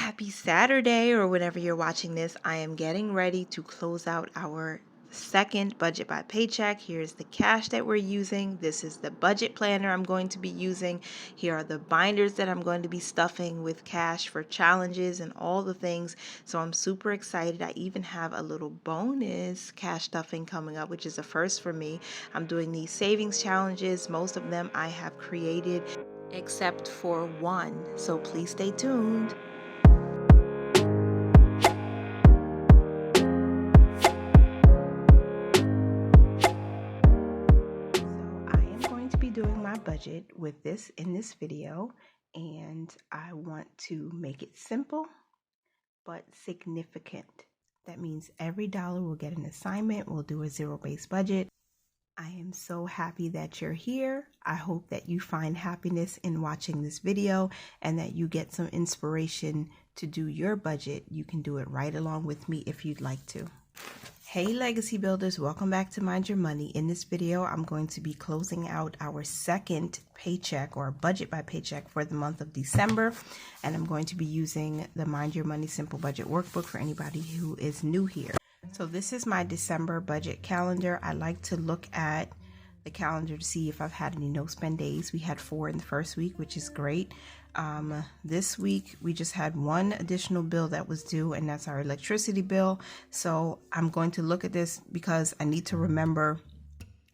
Happy Saturday, or whenever you're watching this. I am getting ready to close out our second budget by paycheck. Here's the cash that we're using. This is the budget planner I'm going to be using. Here are the binders that I'm going to be stuffing with cash for challenges and all the things. So I'm super excited. I even have a little bonus cash stuffing coming up, which is a first for me. I'm doing these savings challenges. Most of them I have created except for one. So please stay tuned. Doing my budget with this in this video, and I want to make it simple but significant. That means every dollar will get an assignment. We'll do a zero-based budget. I am so happy that you're here. I hope that you find happiness in watching this video and that you get some inspiration to do your budget. You can do it right along with me if you'd like to. Hey legacy builders, welcome back to Mind Your Money. In this video, I'm going to be closing out our second paycheck or budget by paycheck for the month of December. And I'm going to be using the Mind Your Money Simple Budget Workbook for anybody who is new here. So this is my December budget calendar. I like to look at the calendar to see if I've had any no spend days. We had 4 in the first week, which is great. This week we just had one additional bill that was due, and that's our electricity bill. So I'm going to look at this because I need to remember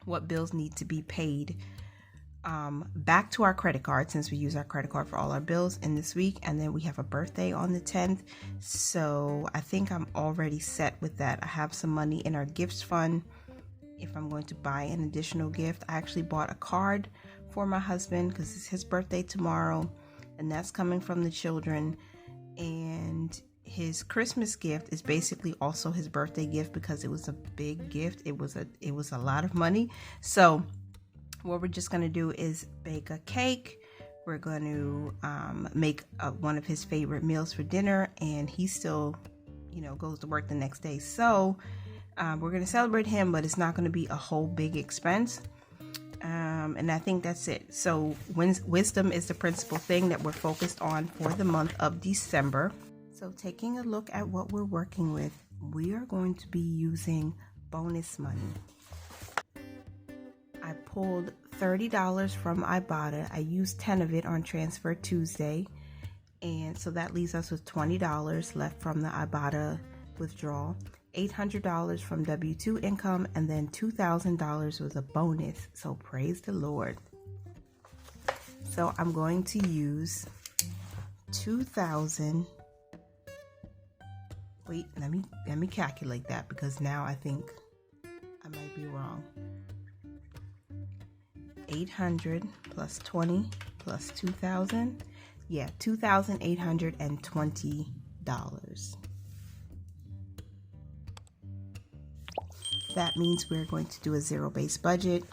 what bills need to be paid back to our credit card, since we use our credit card for all our bills in this week. And then we have a birthday on the 10th. So I think I'm already set with that. I have some money in our gifts fund if I'm going to buy an additional gift. I actually bought a card for my husband because it's his birthday tomorrow, and that's coming from the children. And his Christmas gift is basically also his birthday gift because it was a big gift. It was a lot of money. So what we're just going to do is bake a cake. We're going to make one of his favorite meals for dinner, and he still, goes to work the next day. So we're going to celebrate him, but it's not going to be a whole big expense. And I think that's it. So wisdom is the principal thing that we're focused on for the month of December. So taking a look at what we're working with, we are going to be using bonus money. I pulled $30 from Ibotta. I used 10 of it on Transfer Tuesday. And so that leaves us with $20 left from the Ibotta withdrawal. $800 from W-2 income, and then $2,000 was a bonus. So praise the Lord. So I'm going to use 2,000. Wait, let me calculate that, because now I think I might be wrong. 800 plus 20 plus 2,000. Yeah, $2,820. That means we're going to do a zero-based budget.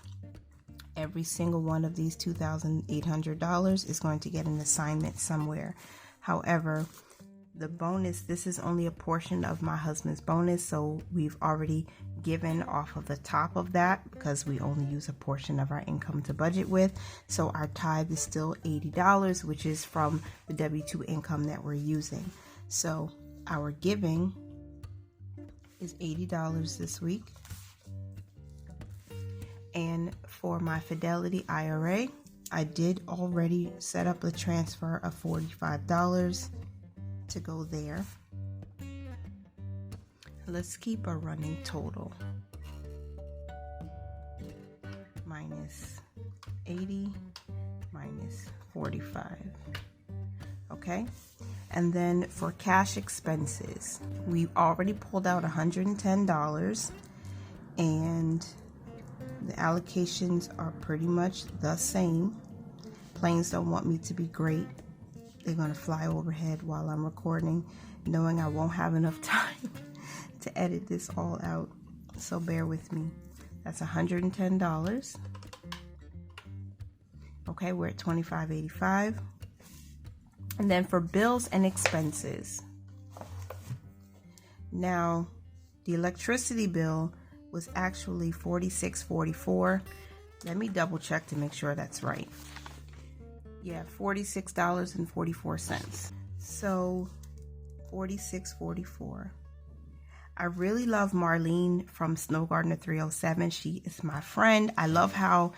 Every single one of these $2,800 is going to get an assignment somewhere. However, the bonus, this is only a portion of my husband's bonus, so we've already given off of the top of that because we only use a portion of our income to budget with. So our tithe is still $80, which is from the W-2 income that we're using. So our giving is $80 this week. And for my Fidelity IRA, I did already set up a transfer of $45 to go there. Let's keep a running total. Minus 80 minus 45. Okay? And then for cash expenses, we've already pulled out $110, and the allocations are pretty much the same. Planes don't want me to be great. They're going to fly overhead while I'm recording, knowing I won't have enough time to edit this all out. So bear with me. That's $110. Okay, we're at $25.85. And then for bills and expenses. Now, the electricity bill was actually $46.44. Let me double check to make sure that's right. Yeah, $46.44. So $46.44. I really love Marlene from Snow Gardener 307. She is my friend. I love how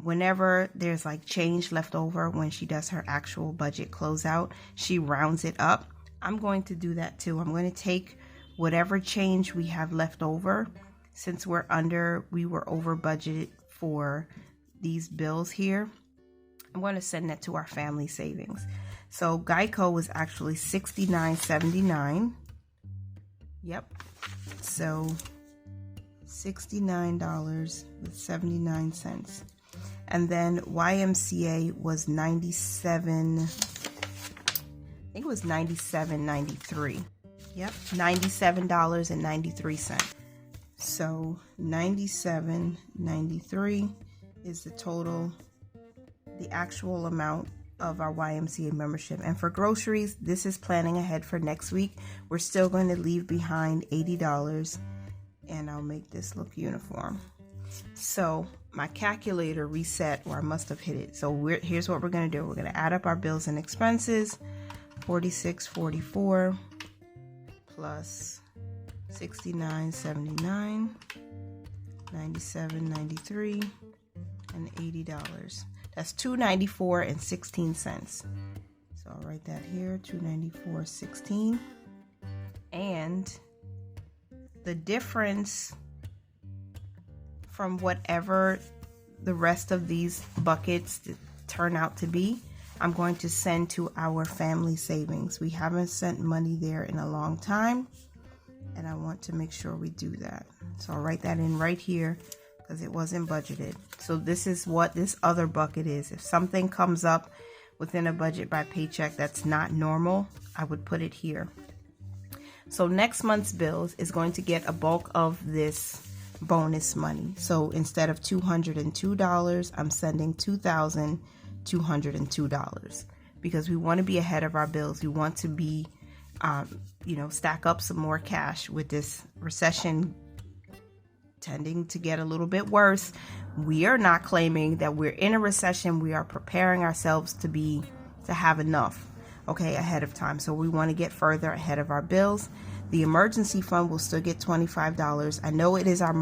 whenever there's like change left over when she does her actual budget closeout, she rounds it up. I'm going to do that too. I'm going to take whatever change we have left over, since we were over budgeted for these bills here. I'm going to send that to our family savings. So Geico was actually $69.79. Yep. So $69.79. And then YMCA was 97. I think it was $97.93. Yep, $97.93. So $97.93 is the total, the actual amount of our YMCA membership. And for groceries, this is planning ahead for next week. We're still going to leave behind $80, and I'll make this look uniform. So my calculator reset, or I must have hit it. So here's what we're going to do. We're going to add up our bills and expenses. $46.44 plus $69.79, $97.93, and $80. That's $294.16. So I'll write that here, $294.16. And the difference from whatever the rest of these buckets turn out to be, I'm going to send to our family savings. We haven't sent money there in a long time, and I want to make sure we do that. So I'll write that in right here because it wasn't budgeted. So this is what this other bucket is. If something comes up within a budget by Paycheck that's not normal, I would put it here. So next month's bills is going to get a bulk of this bonus money. So instead of $202, I'm sending $2,202 because we want to be ahead of our bills. We want to be, stack up some more cash with this recession tending to get a little bit worse. We are not claiming that we're in a recession. We are preparing ourselves to have enough, ahead of time. So we want to get further ahead of our bills. The emergency fund will still get $25. I know it is our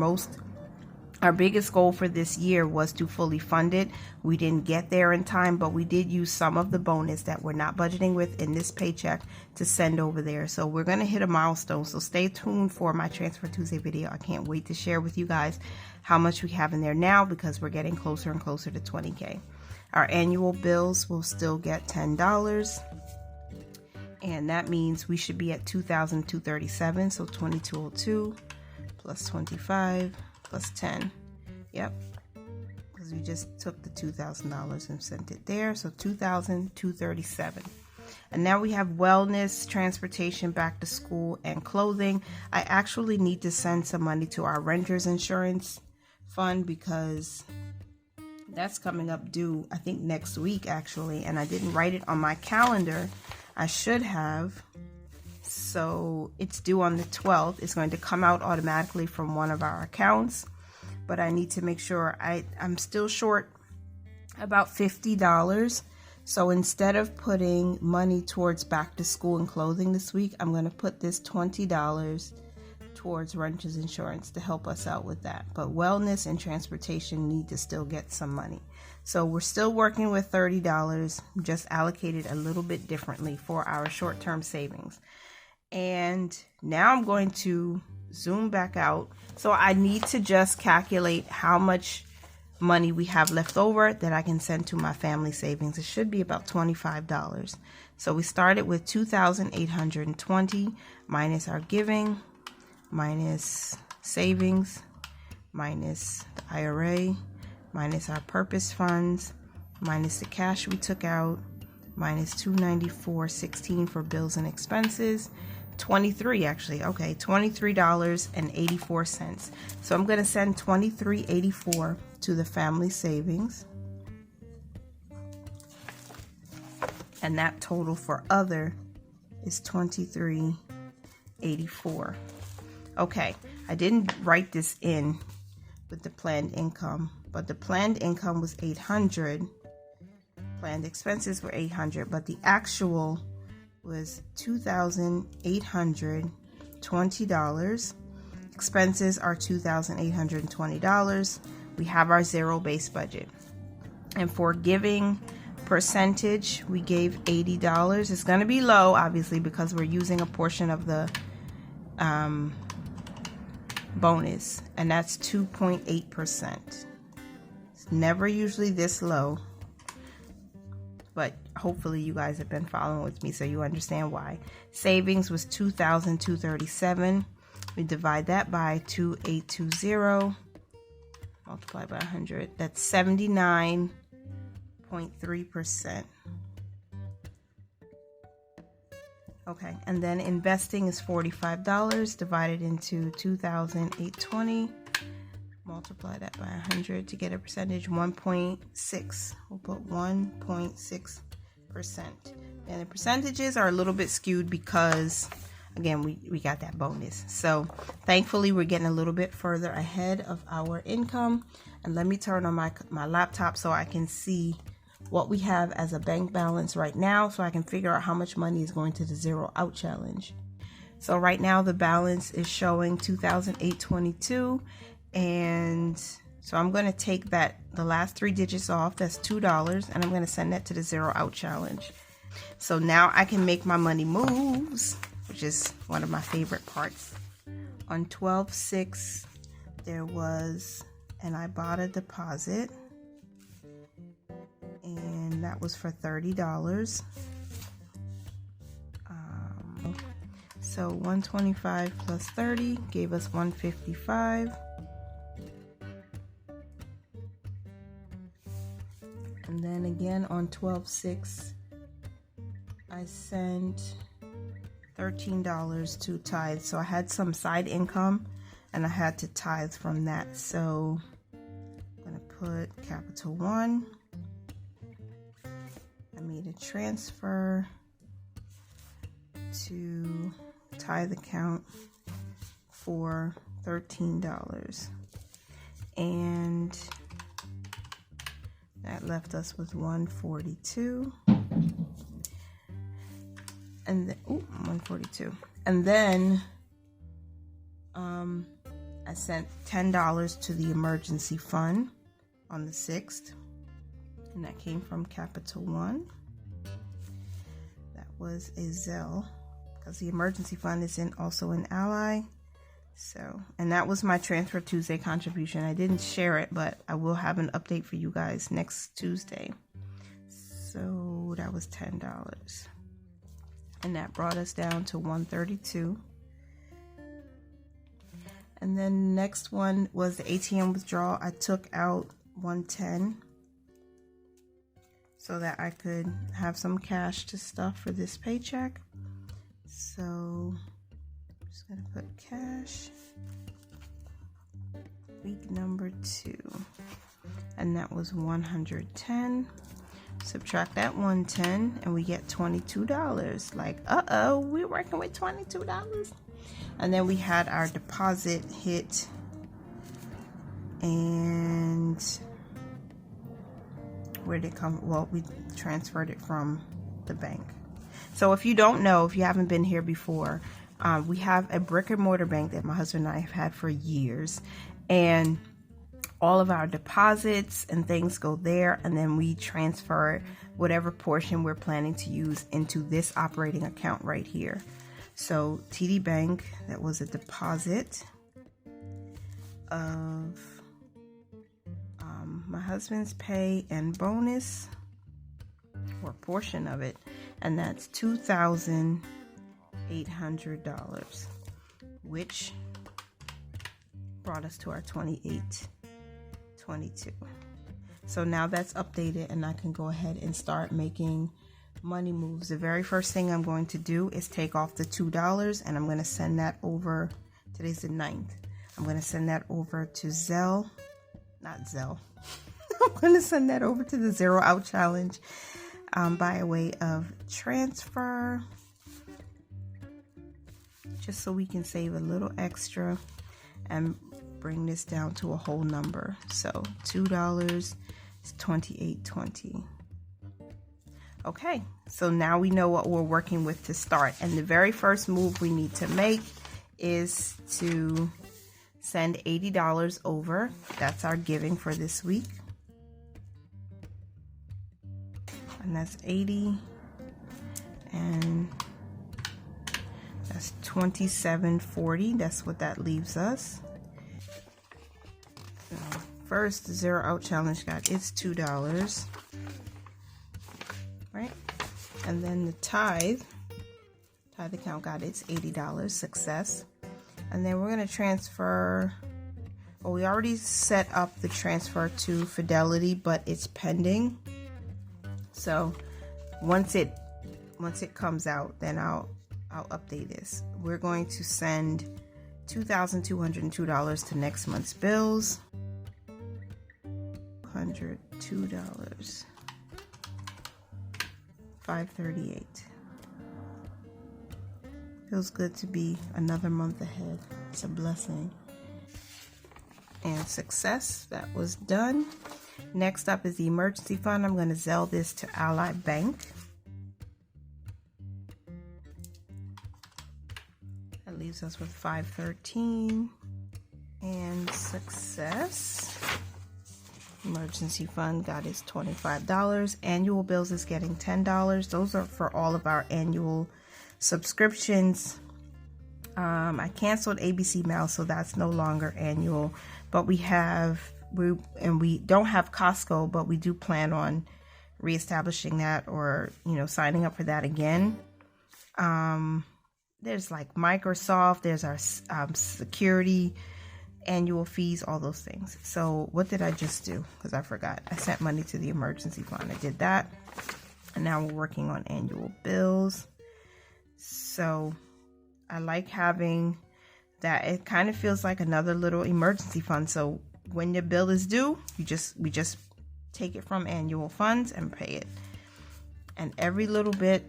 biggest goal for this year was to fully fund it. We didn't get there in time, but we did use some of the bonus that we're not budgeting with in this paycheck to send over there. So we're going to hit a milestone. So stay tuned for my Transfer Tuesday video. I can't wait to share with you guys how much we have in there now because we're getting closer and closer to 20K. Our annual bills will still get $10. And that means we should be at $2,237. So $2,202 plus 25 plus 10. Yep. Because we just took the $2,000 and sent it there. So $2,237. And now we have wellness, transportation, back to school, and clothing. I actually need to send some money to our renter's insurance fund because that's coming up due, I think, next week, actually. And I didn't write it on my calendar. I should have. So it's due on the 12th. It's going to come out automatically from one of our accounts. But I need to make sure I'm still short about $50. So instead of putting money towards back to school and clothing this week, I'm going to put this $20 towards renter's insurance to help us out with that. But wellness and transportation need to still get some money. So we're still working with $30, just allocated a little bit differently for our short-term savings. And now I'm going to zoom back out. So I need to just calculate how much money we have left over that I can send to my family savings. It should be about $25. So we started with $2,820 minus our giving, minus savings, minus the IRA, minus our purpose funds, minus the cash we took out, minus $294.16 for bills and expenses, $23.84. So I'm going to send $23.84 to the family savings. And that total for other is $23.84. Okay, I didn't write this in with the planned income, but the planned income was $800. Planned expenses were $800, but the actual was $2,820. Expenses are $2,820. We have our zero-based budget. And for giving percentage, we gave $80. It's going to be low, obviously, because we're using a portion of the bonus, and that's 2.8%. It's never usually this low, but hopefully you guys have been following with me so you understand why. Savings was $2,237. We divide that by 2,820, multiply by 100. That's 79.3%. Okay, and then investing is $45 divided into 2,820. Multiply that by 100 to get a percentage, 1.6. We'll put 1.6%. And the percentages are a little bit skewed because, again, we got that bonus. So thankfully, we're getting a little bit further ahead of our income. And let me turn on my laptop so I can see what we have as a bank balance right now, so I can figure out how much money is going to the zero out challenge. So right now the balance is showing $2,822, and so I'm going to take the last three digits off. That's $2, and I'm going to send that to the zero out challenge. So now I can make my money moves, which is one of my favorite parts. On 12/6 there was, and I bought a deposit, and that was for $30. So 125 plus 30 gave us 155. And then again on 12/6 I sent $13 to tithe. So I had some side income and I had to tithe from that. So I'm going to put capital 1. I made a transfer to tithe account for $13, and that left us with $142, and then, $142, and then I sent $10 to the emergency fund on the 6th. And that came from Capital One. That was a Zelle, because the emergency fund is also an Ally. So, and that was my Transfer Tuesday contribution. I didn't share it, but I will have an update for you guys next Tuesday. So that was $10. And that brought us down to $132. And then next one was the ATM withdrawal. I took out $110 so that I could have some cash to stuff for this paycheck. So I'm just gonna put cash, week number 2, and that was $110. Subtract that $110 and we get $22. Like, uh-oh, we're working with $22. And then we had our deposit hit, and where did it come? Well, we transferred it from the bank. So if you don't know, if you haven't been here before, we have a brick and mortar bank that my husband and I have had for years, and all of our deposits and things go there, and then we transfer whatever portion we're planning to use into this operating account right here. So TD Bank, that was a deposit of my husband's pay and bonus, or a portion of it, and that's $2,800, which brought us to our $2,822. So now that's updated, and I can go ahead and start making money moves. The very first thing I'm going to do is take off the $2, and I'm going to send that over. Today's the 9th. I'm going to send that over to Zelle. Not Zelle. I'm going to send that over to the Zero Out Challenge by way of transfer, just so we can save a little extra and bring this down to a whole number. So $2 is $28.20. Okay, so now we know what we're working with to start. And the very first move we need to make is to send $80 over. That's our giving for this week. And that's 80. And that's $27.40. That's what that leaves us. So first, the Zero Out Challenge got its $2. Right? And then the tithe account got its $80. Success. And then we're going to transfer. Well, we already set up the transfer to Fidelity, but it's pending. So once it comes out, then I'll update this. We're going to send $2,202 to next month's bills. $102. $538. Feels good to be another month ahead. It's a blessing. And success, that was done. Next up is the emergency fund. I'm going to Zelle this to Ally Bank. That leaves us with $513. And success. Emergency fund got its $25. Annual bills is getting $10. Those are for all of our annual subscriptions. I canceled ABC Mail, so that's no longer annual. But we don't have Costco, but we do plan on reestablishing that, or signing up for that again. There's like Microsoft. There's our security annual fees, all those things. So what did I just do? Because I forgot. I sent money to the emergency fund. I did that. And now we're working on annual bills. So I like having that. It kind of feels like another little emergency fund. So when your bill is due, we just take it from annual funds and pay it. And every little bit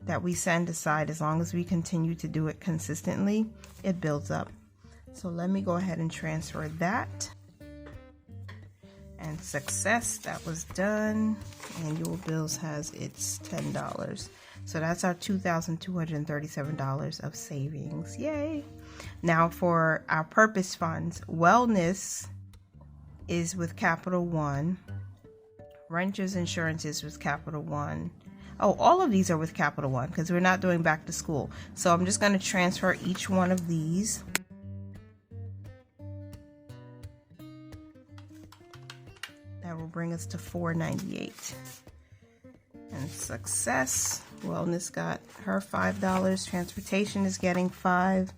that we send aside, as long as we continue to do it consistently, it builds up. So let me go ahead and transfer that. And success, that was done. Annual bills has its $10. So that's our $2,237 of savings. Yay. Now for our purpose funds, wellness is with Capital One. Renters insurance is with Capital One. Oh, all of these are with Capital One because we're not doing back to school. So I'm just going to transfer each one of these. That will bring us to $498. And success, wellness got her $5. Transportation is getting $5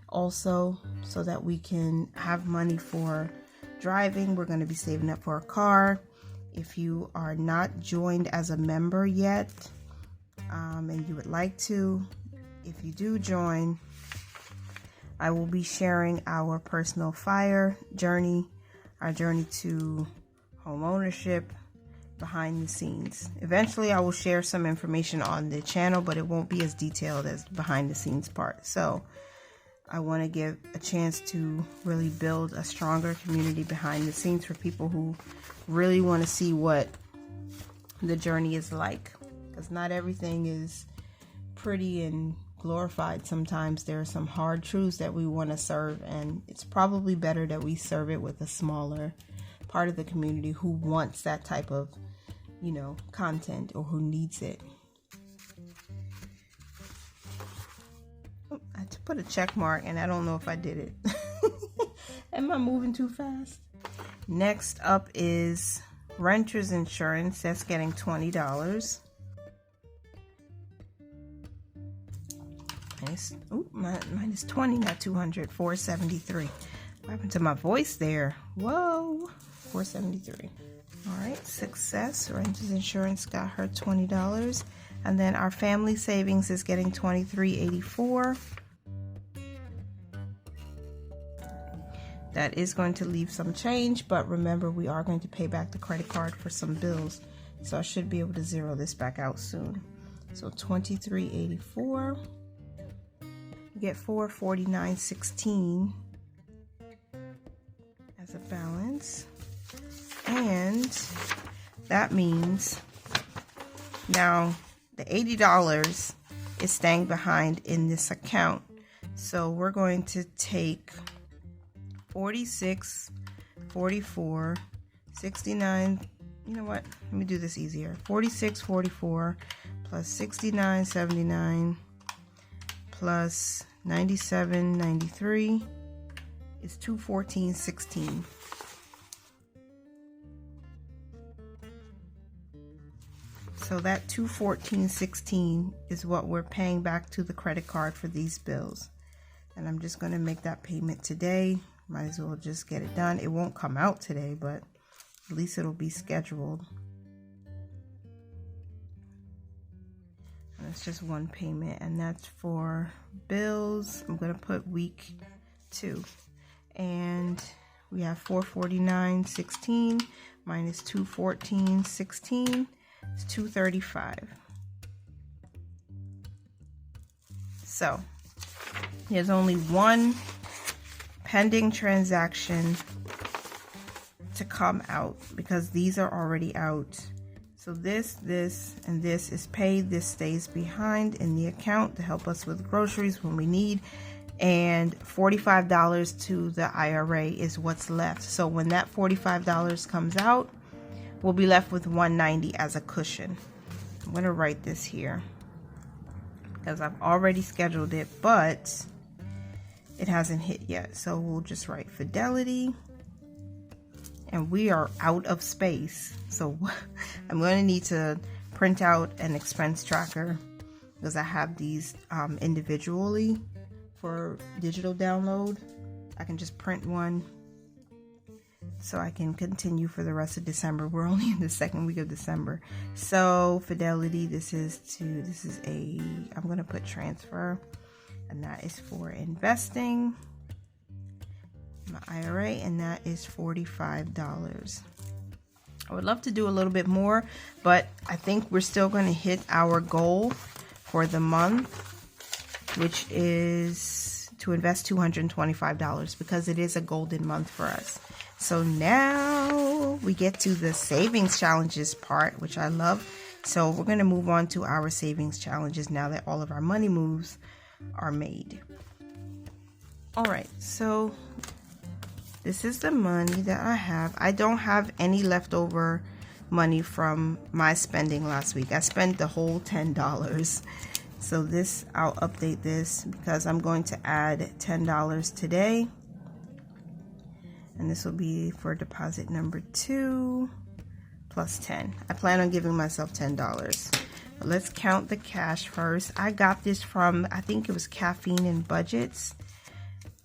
also, so that we can have money for driving. We're going to be saving up for a car. If you are not joined as a member yet, and you would like to, if you do join, I will be sharing our personal FIRE journey, our journey to home ownership, behind the scenes. Eventually I will share some information on the channel, but it won't be as detailed as behind the scenes part. So I want to give a chance to really build a stronger community behind the scenes for people who really want to see what the journey is like, because not everything is pretty and glorified. Sometimes there are some hard truths that we want to serve, and it's probably better that we serve it with a smaller part of the community who wants that type of content, or who needs it. I had to put a check mark and I don't know if I did it. Am I moving too fast? Next up is renters insurance. That's getting $20. Nice. Ooh, mine is 20, not 200. $473. What happened to my voice there? Whoa. $473. All right, success. Renters insurance got her $20. And then our family savings is getting $23.84. That is going to leave some change, but remember, we are going to pay back the credit card for some bills. So I should be able to zero this back out soon. So $23.84. You get $449.16 as a balance. And that means Now, the $80 is staying behind in this account. So we're going to take 46, 44, 69. You know what? Let me do this easier. 46, 44 plus 69, 79 plus 97, 93 is 214, 16. So that 214.16 is what we're paying back to the credit card for these bills. And I'm just going to make that payment today. Might as well just get it done. It won't come out today, but at least it'll be scheduled. And it's just one payment, and that's for bills. I'm going to put week 2. And we have 449.16 minus 214.16. It's 235. So there's only one pending transaction to come out because these are already out. So this, and this is paid. This stays behind in the account to help us with groceries when we need. And $45 to the IRA is what's left. So when that $45 comes out, we'll be left with $190 as a cushion. I'm going to write this here because I've already scheduled it, but it hasn't hit yet. So we'll just write Fidelity. And we are out of space. So I'm going to need to print out an expense tracker because I have these individually for digital download. I can just print one so I can continue for the rest of December. We're only in the second week of December. So Fidelity, I'm going to put transfer, and that is for investing. My IRA, and that is $45. I would love to do a little bit more, but I think we're still going to hit our goal for the month, which is to invest $225 because it is a golden month for us. So now we get to the savings challenges part, which I love. So we're going to move on to our savings challenges now that all of our money moves are made. All right, so this is the money that I have. I don't have any leftover money from my spending last week. I spent the whole $10. So this, I'll update this because I'm going to add $10 today. And this will be for deposit number 2 plus 10. I plan on giving myself $10. But let's count the cash first. I got this from, I think it was Caffeine and Budgets.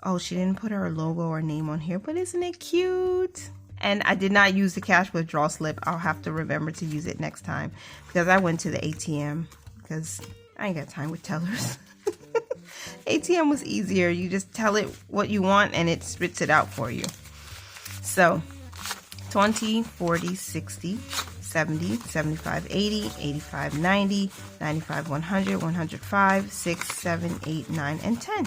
Oh, she didn't put her logo or name on here, but isn't it cute? And I did not use the cash withdrawal slip. I'll have to remember to use it next time because I went to the ATM because I ain't got time with tellers. ATM was easier. You just tell it what you want and it spits it out for you. So 20, 40, 60, 70, 75, 80, 85, 90, 95, 100, 105, 6, 7, 8, 9, and 10.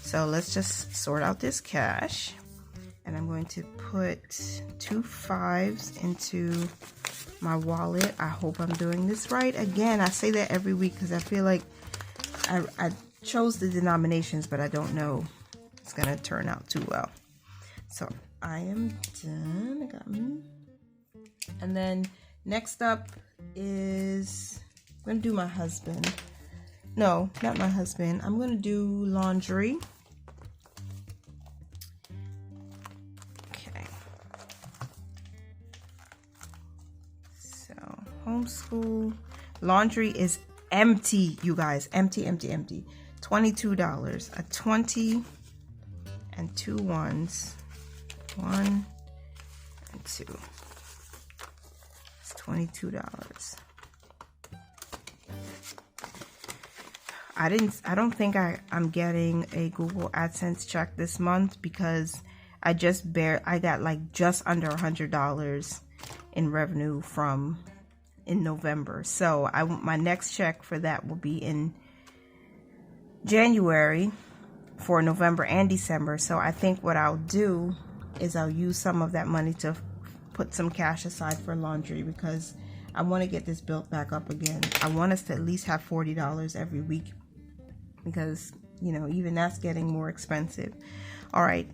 So let's just sort out this cash. And I'm going to put 2 5s into my wallet. I hope I'm doing this right. Again, I say that every week because I feel like I chose the denominations, but I don't know it's going to turn out too well. So I am done. I got me. And then next up is, I'm going to do my husband. No, not my husband. I'm going to do laundry. Okay. So, homeschool. Laundry is empty, you guys. Empty. $22. A 20 and 2 ones. 1 and 2. It's $22. I don't think I'm getting a Google AdSense check this month because I got like just under $100 in revenue in November. So my next check for that will be in January for November and December. So I think what I'll do is I'll use some of that money to put some cash aside for laundry because I want to get this built back up again. I want us to at least have $40 every week because, you know, even that's getting more expensive. All right,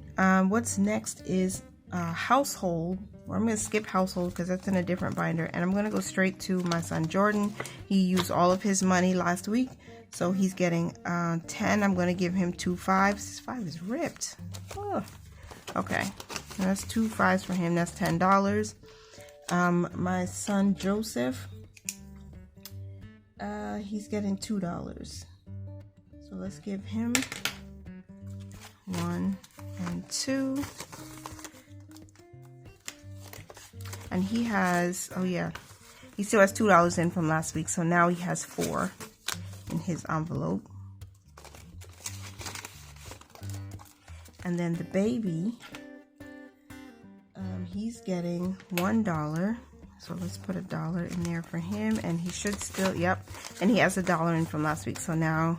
what's next is household. Well, I'm going to skip household because that's in a different binder, and I'm going to go straight to my son Jordan. He used all of his money last week, so he's getting 10. I'm going to give him 2 5s. This 5 is ripped. Oh. Okay, and that's 2 5s for him. That's $10. My son Joseph, he's getting $2. So let's give him 1 and 2. And he has, oh yeah, he still has $2 in from last week. So now he has 4 in his envelope. And then the baby, he's getting $1. So let's put $1 in there for him. And he should still, yep. And he has $1 in from last week. So now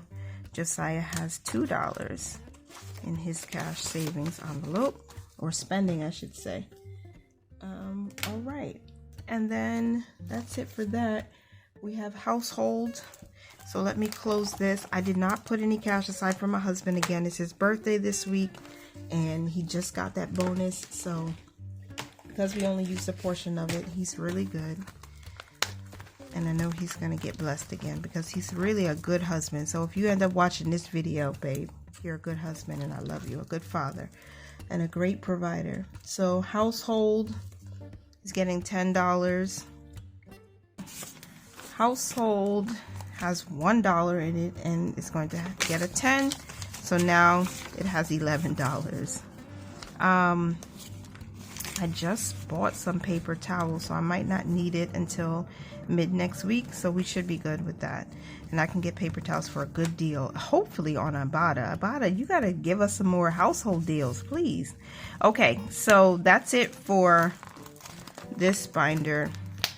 Josiah has $2 in his cash savings envelope, or spending, I should say. All right, and then that's it for that. We have household. So let me close this. I did not put any cash aside for my husband. Again, it's his birthday this week, and he just got that bonus. So because we only used a portion of it, he's really good. And I know he's gonna get blessed again because he's really a good husband. So if you end up watching this video, babe, you're a good husband, and I love you. A good father and a great provider. So household is getting $10. Household has $1 in it, and it's going to get a 10. So now it has $11. I just bought some paper towels, so I might not need it until mid next week. So we should be good with that. And I can get paper towels for a good deal, hopefully on Ibotta. Ibotta, you gotta give us some more household deals, please. Okay, so that's it for this binder,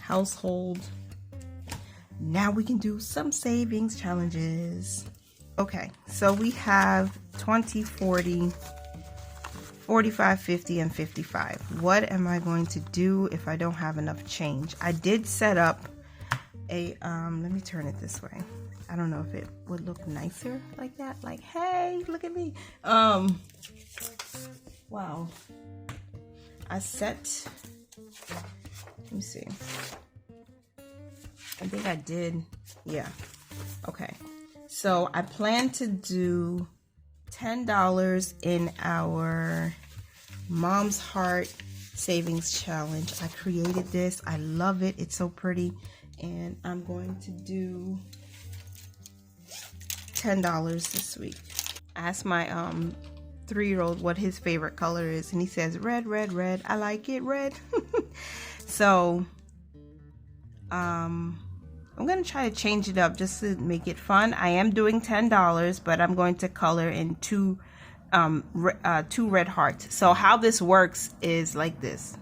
household. Now we can do some savings challenges. Okay, so we have 20, 40, 45, 50, and 55. What am I going to do if I don't have enough change? I did set up a, let me turn it this way. I don't know if it would look nicer like that. Like, hey, look at me. Wow. I set, let me see. I think I did, yeah. Okay. So I plan to do $10 in our Mom's Heart Savings Challenge. I created this. I love it. It's so pretty. And I'm going to do $10 this week. I asked my 3-year-old what his favorite color is, and he says red, red, red. I like it red. So I'm going to try to change it up just to make it fun. I am doing $10, but I'm going to color in two red hearts. So how this works is like this.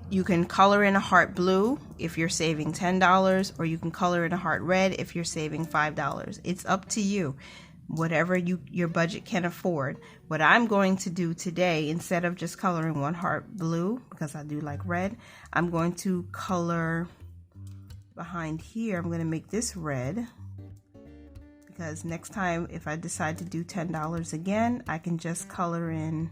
You can color in a heart blue if you're saving $10, or you can color in a heart red if you're saving $5. It's up to you, whatever your budget can afford. What I'm going to do today, instead of just coloring one heart blue, because I do like red, I'm going to color behind here. I'm going to make this red, because next time if I decide to do $10 again, I can just color in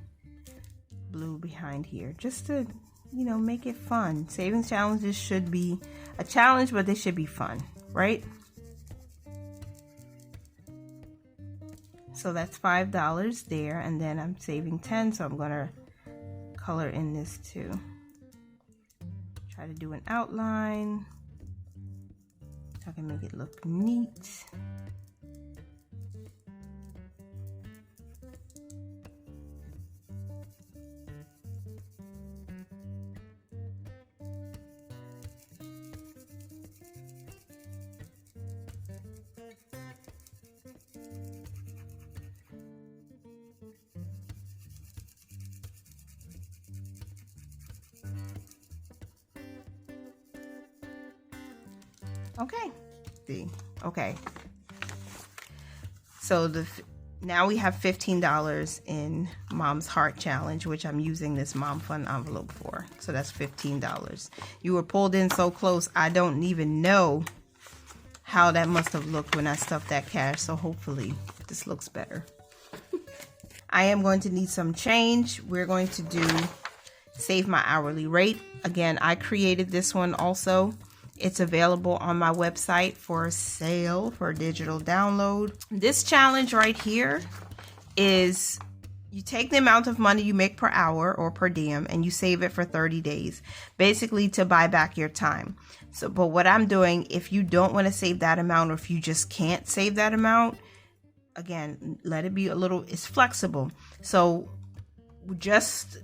blue behind here, just to, you know, make it fun. Savings challenges should be a challenge, but they should be fun, right? So that's $5 there, and then I'm saving 10, so I'm gonna color in this too. Try to do an outline so I can make it look neat. Okay, see, okay. So now we have $15 in Mom's Heart Challenge, which I'm using this Mom Fun envelope for. So that's $15. You were pulled in so close, I don't even know how that must have looked when I stuffed that cash. So hopefully this looks better. I am going to need some change. We're going to do Save My Hourly Rate. Again, I created this one also. It's available on my website for sale for digital download. This challenge right here is you take the amount of money you make per hour or per diem and you save it for 30 days, basically to buy back your time. So, but what I'm doing, if you don't want to save that amount or if you just can't save that amount, again, let it be a little, it's flexible. So just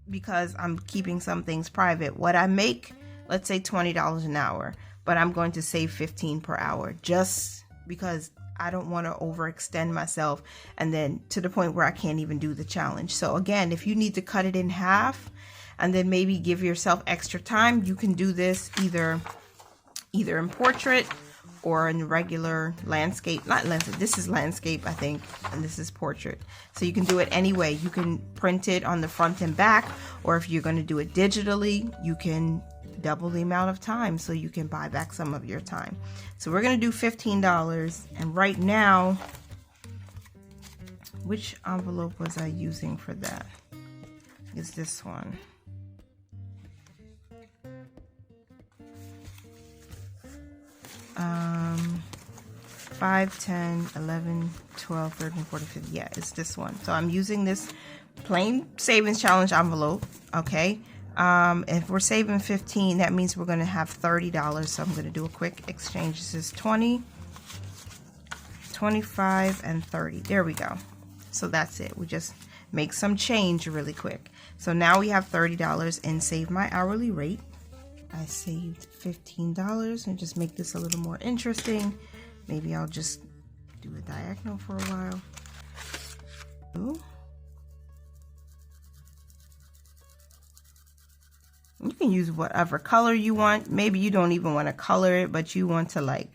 because I'm keeping some things private, what I make, let's say $20 an hour, but I'm going to save $15 per hour just because I don't want to overextend myself and then to the point where I can't even do the challenge. So again, if you need to cut it in half and then maybe give yourself extra time, you can do this either in portrait or in regular landscape. Not landscape, this is landscape, I think, and this is portrait. So you can do it any way. You can print it on the front and back, or if you're going to do it digitally, you can double the amount of time so you can buy back some of your time. So we're going to do $15, and right now, which envelope was I using for that? It's this one. Um, 5, 10, 11, 12, 13, 14, 15. Yeah, it's this one. So I'm using this plain savings challenge envelope. Okay. If we're saving 15, that means we're going to have $30. So I'm going to do a quick exchange. This is 20, 25, and 30. There we go. So that's it. We just make some change really quick. So now we have $30 in Save My Hourly Rate. I saved $15 and just make this a little more interesting. Maybe I'll just do a diagonal for a while. Ooh. You can use whatever color you want. Maybe you don't even want to color it, but you want to like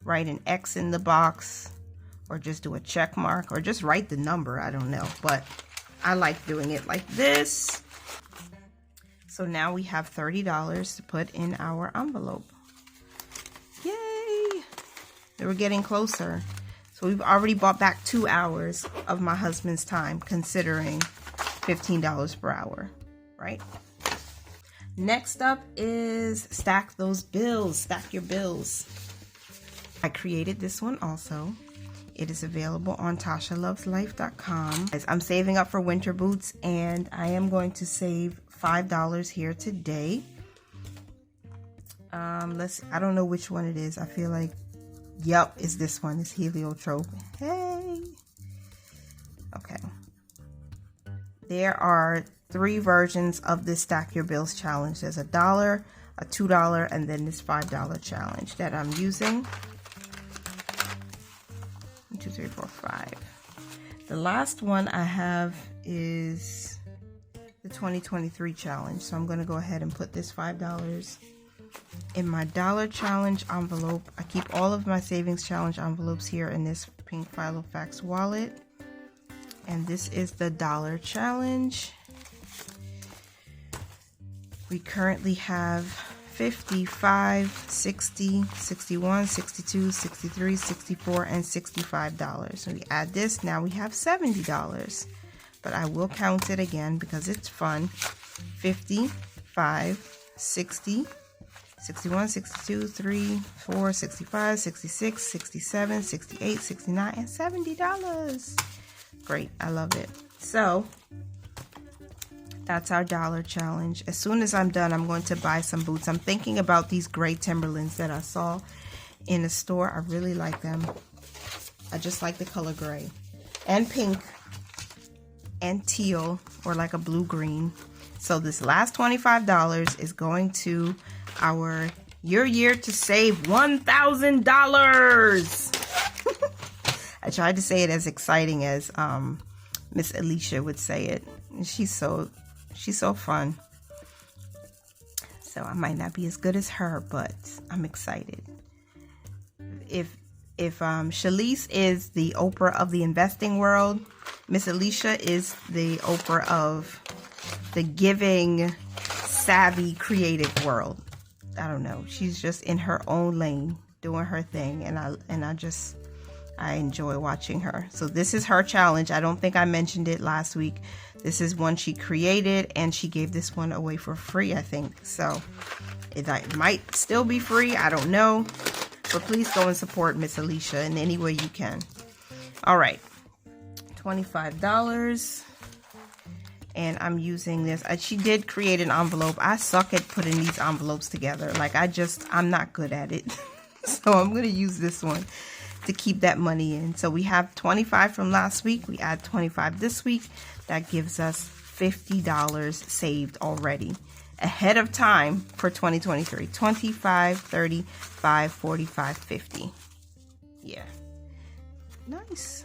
write an X in the box or just do a check mark or just write the number. I don't know, but I like doing it like this. So now we have $30 to put in our envelope. Yay! We're getting closer. So we've already bought back 2 hours of my husband's time, considering $15 per hour, right? Next up is stack those bills. Stack your bills. I created this one also. It is available on TashaLovesLife.com. I'm saving up for winter boots and I am going to save $5 here today. I don't know which one it is. I feel like, yep, it's this one. It's heliotrope. Hey. Okay. There are 3 versions of this Stack Your Bills challenge. There's $1, a $2, and then this $5 challenge that I'm using. 1, 2, 3, 4, 5. The last one I have is the 2023 challenge. So I'm going to go ahead and put this $5 in my dollar challenge envelope. I keep all of my savings challenge envelopes here in this pink Filofax wallet. And this is the dollar challenge. We currently have 55, 60, 61, 62, 63, 64, and $65. So we add this, now we have $70. But I will count it again because it's fun. 55, 60, 61, 62, 3, 4, 65, 66, 67, 68, 69, and $70. Great, I love it. So that's our dollar challenge. As soon as I'm done, I'm going to buy some boots. I'm thinking about these gray Timberlands that I saw in the store. I really like them. I just like the color gray and pink and teal, or like a blue-green. So this last $25 is going to our Your Year to Save $1,000. I tried to say it as exciting as Miss Alicia would say it. She's so fun. So I might not be as good as her, but I'm excited. If if Shalise is the Oprah of the investing world, Miss Alicia is the Oprah of the giving, savvy, creative world. I don't know. She's just in her own lane, doing her thing, and I enjoy watching her. So this is her challenge. I don't think I mentioned it last week. This is one she created, and she gave this one away for free, I think. So it might still be free. I don't know. But please go and support Miss Alicia in any way you can. All right. $25. And I'm using this. She did create an envelope. I suck at putting these envelopes together. Like, I'm not good at it. So I'm going to use this one to keep that money in. So we have 25 from last week. We add 25 this week. That gives us $50 saved already ahead of time for 2023. 25, 35, 45, 50. Yeah. Nice.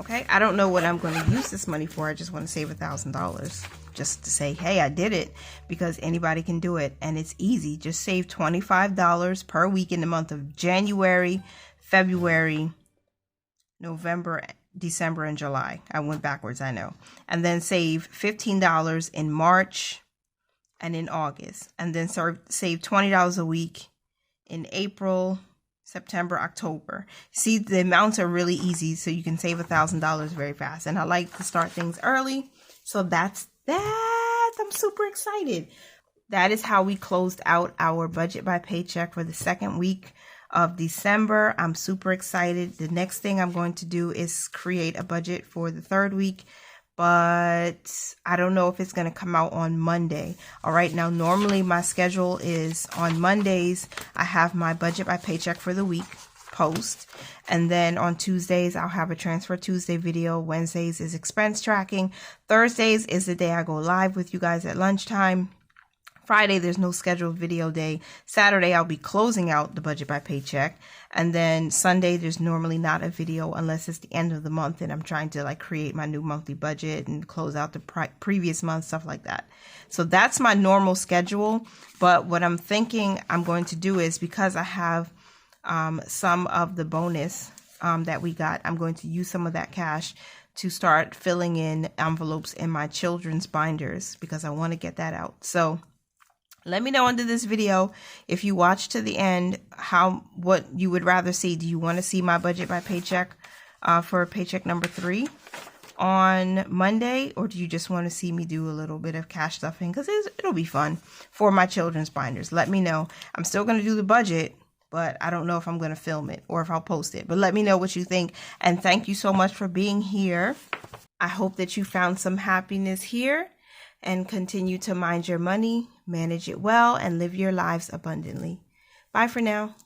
Okay, I don't know what I'm going to use this money for. I just want to save $1,000 just to say, hey, I did it, because anybody can do it. And it's easy. Just save $25 per week in the month of January, February, November, December, and July. I went backwards, I know. And then save $15 in March and in August. And then save $20 a week in April, September, October. See, the amounts are really easy, so you can save $1,000 very fast. And I like to start things early. So that's that. I'm super excited. That is how we closed out our budget by paycheck for the second week of December. I'm super excited. The next thing I'm going to do is create a budget for the third week, but I don't know if it's going to come out on Monday. All right. Now, normally my schedule is on Mondays. I have my budget by paycheck for the week post. And then on Tuesdays, I'll have a Transfer Tuesday video. Wednesdays is expense tracking. Thursdays is the day I go live with you guys at lunchtime. Friday, there's no scheduled video day. Saturday, I'll be closing out the budget by paycheck. And then Sunday, there's normally not a video unless it's the end of the month and I'm trying to like create my new monthly budget and close out the previous month, stuff like that. So that's my normal schedule. But what I'm thinking I'm going to do is, because I have some of the bonus that we got, I'm going to use some of that cash to start filling in envelopes in my children's binders, because I want to get that out. So let me know under this video, if you watch to the end, what you would rather see. Do you want to see my budget by paycheck for paycheck number 3 on Monday, or do you just want to see me do a little bit of cash stuffing? Because it'll be fun for my children's binders. Let me know. I'm still going to do the budget, but I don't know if I'm going to film it or if I'll post it. But let me know what you think. And thank you so much for being here. I hope that you found some happiness here, and continue to mind your money, manage it well, and live your lives abundantly. Bye for now.